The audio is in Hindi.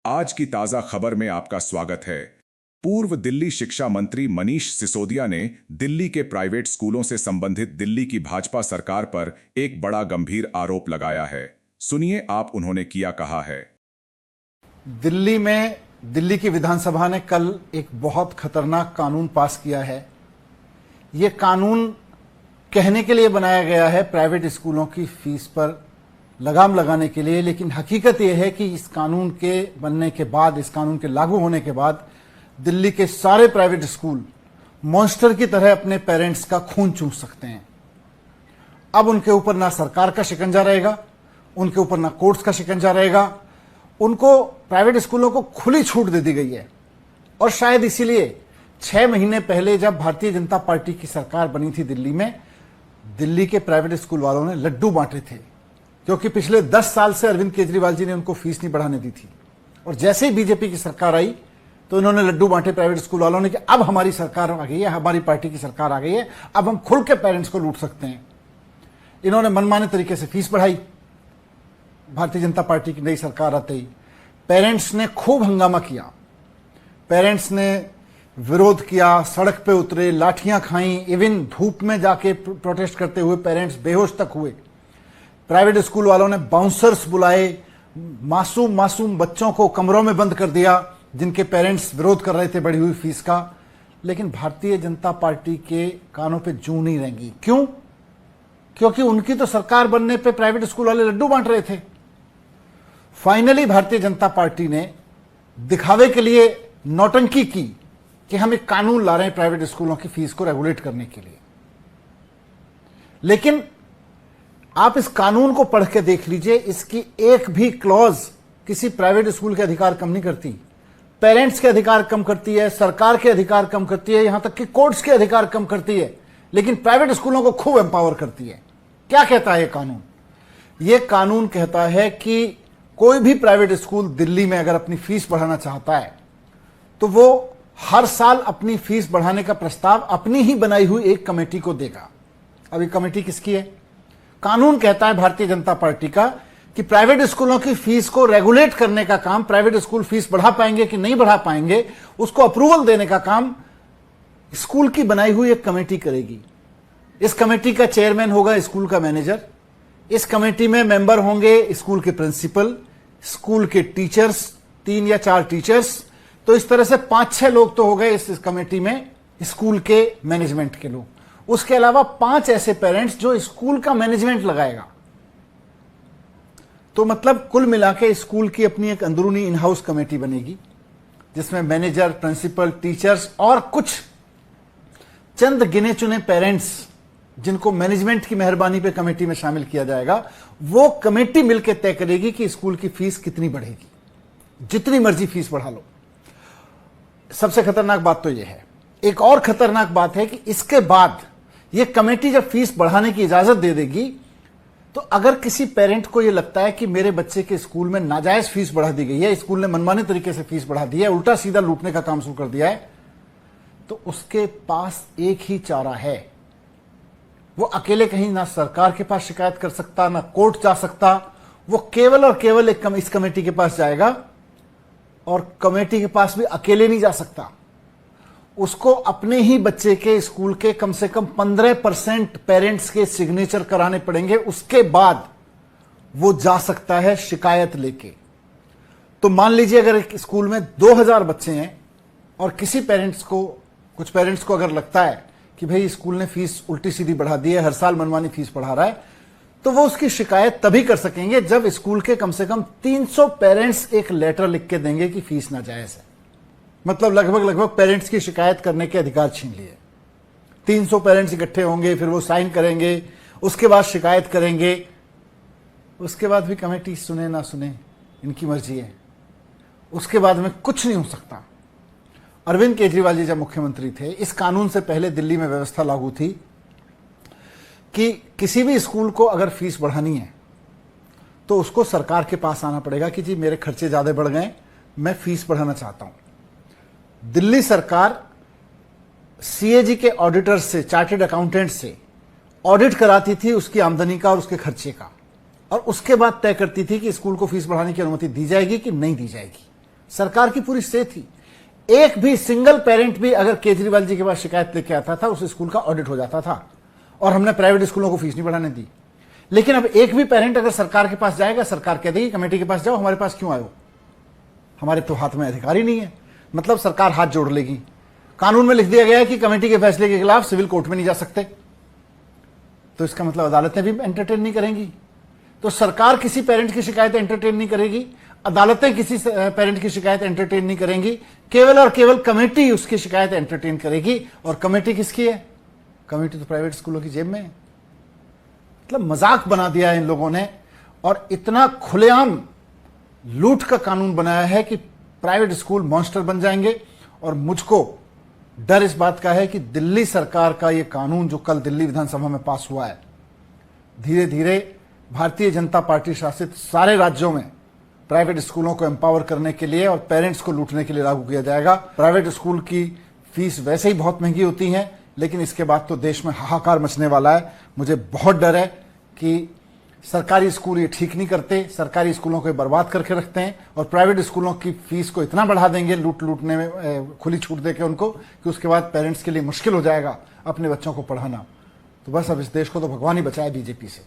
आज की ताजा खबर में आपका स्वागत है। पूर्व दिल्ली शिक्षा मंत्री मनीष सिसोदिया ने दिल्ली के प्राइवेट स्कूलों से संबंधित दिल्ली की भाजपा सरकार पर एक बड़ा गंभीर आरोप लगाया है। सुनिए आप उन्होंने किया कहा है। दिल्ली की विधानसभा ने कल एक बहुत खतरनाक कानून पास किया है। ये कानून कहने के लिए बनाया गया है प्राइवेट स्कूलों की फीस पर लगाम लगाने के लिए, लेकिन हकीकत यह है कि इस कानून के बनने के बाद, इस कानून के लागू होने के बाद दिल्ली के सारे प्राइवेट स्कूल मॉन्स्टर की तरह अपने पेरेंट्स का खून चूस सकते हैं। अब उनके ऊपर ना सरकार का शिकंजा रहेगा, उनके ऊपर ना कोर्ट्स का शिकंजा रहेगा। उनको प्राइवेट स्कूलों को खुली छूट दे दी गई है। और शायद इसीलिए 6 महीने पहले जब भारतीय जनता पार्टी की सरकार बनी थी दिल्ली में, दिल्ली के प्राइवेट स्कूल वालों ने लड्डू बांटे थे, क्योंकि पिछले 10 साल से अरविंद केजरीवाल जी ने उनको फीस नहीं बढ़ाने दी थी। और जैसे ही बीजेपी की सरकार आई तो इन्होंने लड्डू बांटे प्राइवेट स्कूल वालों ने कि अब हमारी सरकार आ गई है, हमारी पार्टी की सरकार आ गई है, अब हम खुल के पेरेंट्स को लूट सकते हैं। इन्होंने मनमाने तरीके से फीस बढ़ाई। भारतीय जनता पार्टी की नई सरकार आते ही पेरेंट्स ने खूब हंगामा किया, पेरेंट्स ने विरोध किया, सड़क पे उतरे, लाठियां खाई, इवन धूप में जाके प्रोटेस्ट करते हुए पेरेंट्स बेहोश तक हुए। प्राइवेट स्कूल वालों ने बाउंसर्स बुलाए, मासूम बच्चों को कमरों में बंद कर दिया जिनके पेरेंट्स विरोध कर रहे थे बढ़ी हुई फीस का। लेकिन भारतीय जनता पार्टी के कानों पे जूं नहीं रहेंगी। क्यों? क्योंकि उनकी तो सरकार बनने पे प्राइवेट स्कूल वाले लड्डू बांट रहे थे। फाइनली भारतीय जनता पार्टी ने दिखावे के लिए नौटंकी की कि हम एक कानून ला रहे हैं प्राइवेट स्कूलों की फीस को रेगुलेट करने के लिए। लेकिन आप इस कानून को पढ़ के देख लीजिए, इसकी एक भी क्लॉज किसी प्राइवेट स्कूल के अधिकार कम नहीं करती। पेरेंट्स के अधिकार कम करती है, सरकार के अधिकार कम करती है, यहां तक कि कोर्ट्स के अधिकार कम करती है, लेकिन प्राइवेट स्कूलों को खूब एम्पावर करती है। क्या कहता है ये कानून? ये कानून कहता है कि कोई भी प्राइवेट स्कूल दिल्ली में अगर अपनी फीस बढ़ाना चाहता है तो वो हर साल अपनी फीस बढ़ाने का प्रस्ताव अपनी ही बनाई हुई एक कमेटी को देगा। अब ये कमेटी किसकी है? कानून कहता है भारतीय जनता पार्टी का कि प्राइवेट स्कूलों की फीस को रेगुलेट करने का काम, प्राइवेट स्कूल फीस बढ़ा पाएंगे कि नहीं बढ़ा पाएंगे, उसको अप्रूवल देने का काम स्कूल की बनाई हुई एक कमेटी करेगी। इस कमेटी का चेयरमैन होगा स्कूल का मैनेजर। इस कमेटी में मेंबर होंगे स्कूल के प्रिंसिपल, स्कूल के टीचर्स, 3 या 4 टीचर्स। तो इस तरह से 5-6 लोग तो हो गए इस कमेटी में, स्कूल के मैनेजमेंट के लोग। उसके अलावा 5 ऐसे पेरेंट्स जो स्कूल का मैनेजमेंट लगाएगा। तो मतलब कुल मिला के स्कूल की अपनी एक अंदरूनी इन हाउस कमेटी बनेगी, जिसमें मैनेजर, प्रिंसिपल, टीचर्स और कुछ चंद गिने चुने पेरेंट्स जिनको मैनेजमेंट की मेहरबानी पे कमेटी में शामिल किया जाएगा। वो कमेटी मिलकर तय करेगी कि स्कूल की फीस कितनी बढ़ेगी। जितनी मर्जी फीस बढ़ा लो। सबसे खतरनाक बात तो यह है। एक और खतरनाक बात है कि इसके बाद यह कमेटी जब फीस बढ़ाने की इजाजत दे देगी, तो अगर किसी पेरेंट को यह लगता है कि मेरे बच्चे के स्कूल में नाजायज फीस बढ़ा दी गई है, स्कूल ने मनमाने तरीके से फीस बढ़ा दी है, उल्टा सीधा लूटने का काम शुरू कर दिया है, तो उसके पास एक ही चारा है। वो अकेले कहीं ना सरकार के पास शिकायत कर सकता, ना कोर्ट जा सकता। वो केवल और केवल इस कमेटी के पास जाएगा, और कमेटी के पास भी अकेले नहीं जा सकता। उसको अपने ही बच्चे के स्कूल के कम से कम 15% पेरेंट्स के सिग्नेचर कराने पड़ेंगे। उसके बाद वो जा सकता है शिकायत लेके। तो मान लीजिए अगर एक स्कूल में 2000 बच्चे हैं और कुछ पेरेंट्स को अगर लगता है कि भाई स्कूल ने फीस उल्टी सीधी बढ़ा दी है, हर साल मनमानी फीस बढ़ा रहा है, तो वो उसकी शिकायत तभी कर सकेंगे जब स्कूल के कम से कम 300 पेरेंट्स एक लेटर लिख के देंगे कि फीस नाजायज है। मतलब लगभग पेरेंट्स की शिकायत करने के अधिकार छीन लिए। 300 पेरेंट्स इकट्ठे होंगे, फिर वो साइन करेंगे, उसके बाद शिकायत करेंगे। उसके बाद भी कमेटी सुने ना सुने, इनकी मर्जी है। उसके बाद में कुछ नहीं हो सकता। अरविंद केजरीवाल जी जब मुख्यमंत्री थे, इस कानून से पहले दिल्ली में व्यवस्था लागू थी कि किसी भी स्कूल को अगर फीस बढ़ानी है तो उसको सरकार के पास आना पड़ेगा कि जी मेरे खर्चे ज्यादा बढ़ गए, मैं फीस बढ़ाना चाहता हूं। दिल्ली सरकार सीएजी के ऑडिटर से, चार्टर्ड अकाउंटेंट से ऑडिट कराती थी उसकी आमदनी का और उसके खर्चे का, और उसके बाद तय करती थी कि स्कूल को फीस बढ़ाने की अनुमति दी जाएगी कि नहीं दी जाएगी। सरकार की पूरी से थी। एक भी सिंगल पेरेंट भी अगर केजरीवाल जी के पास शिकायत लेके आता था, उस स्कूल का ऑडिट हो जाता था और हमने प्राइवेट स्कूलों को फीस नहीं बढ़ाने दी। लेकिन अब एक भी पेरेंट अगर सरकार के पास जाएगा, सरकार कह देगी कमेटी के पास जाओ, हमारे पास क्यों आयो, हमारे तो हाथ में अधिकार ही नहीं है। मतलब सरकार हाथ जोड़ लेगी। कानून में लिख दिया गया है कि कमेटी के फैसले के खिलाफ सिविल कोर्ट में नहीं जा सकते, तो इसका मतलब अदालतें भी एंटरटेन नहीं करेंगी। तो सरकार किसी पेरेंट की शिकायत एंटरटेन नहीं करेगी, अदालतें किसी पेरेंट की शिकायत एंटरटेन नहीं करेंगी, केवल और केवल कमेटी उसकी शिकायत एंटरटेन करेगी। और कमेटी किसकी है? कमेटी तो प्राइवेट स्कूलों की जेब में है। मतलब मजाक बना दिया है इन लोगों ने, और इतना खुलेआम लूट का कानून बनाया है कि प्राइवेट स्कूल मॉन्स्टर बन जाएंगे। और मुझको डर इस बात का है कि दिल्ली सरकार का यह कानून जो कल दिल्ली विधानसभा में पास हुआ है, धीरे धीरे भारतीय जनता पार्टी शासित सारे राज्यों में प्राइवेट स्कूलों को एम्पावर करने के लिए और पेरेंट्स को लूटने के लिए लागू किया जाएगा। प्राइवेट स्कूल की फीस वैसे ही बहुत महंगी होती है, लेकिन इसके बाद तो देश में हाहाकार मचने वाला है। मुझे बहुत डर है कि सरकारी स्कूल ये ठीक नहीं करते, सरकारी स्कूलों को बर्बाद करके रखते हैं और प्राइवेट स्कूलों की फीस को इतना बढ़ा देंगे लूटने में, खुली छूट देके उनको, कि उसके बाद पेरेंट्स के लिए मुश्किल हो जाएगा अपने बच्चों को पढ़ाना। तो बस अब इस देश को तो भगवान ही बचाए बीजेपी से।